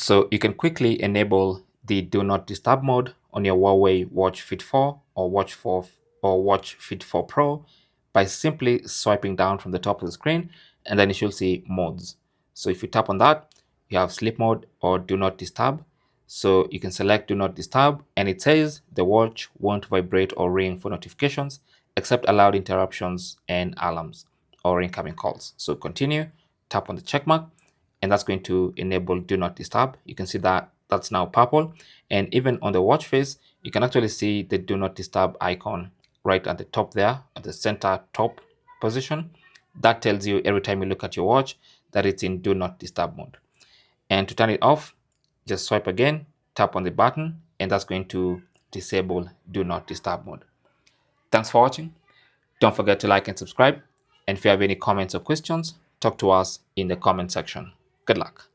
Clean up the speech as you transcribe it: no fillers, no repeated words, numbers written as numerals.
So you can quickly enable the do not disturb mode on your Huawei Watch Fit 4 or Watch Fit 4 Pro by simply swiping down from the top of the screen, and then you should see modes. So if you tap on that, you have sleep mode or do not disturb. So you can select do not disturb, and it says the watch won't vibrate or ring for notifications except allowed interruptions and alarms or incoming calls. So continue, tap on the check mark, and that's going to enable do not disturb. You can see that that's now purple, and even on the watch face you can actually see the do not disturb icon right at the top there, at the center top position. That tells you every time you look at your watch that it's in do not disturb mode. And to turn it off, just swipe again, tap on the button, and that's going to disable do not disturb mode. Thanks for watching. Don't forget to like and subscribe, and if you have any comments or questions, talk to us in the comment section. Good luck.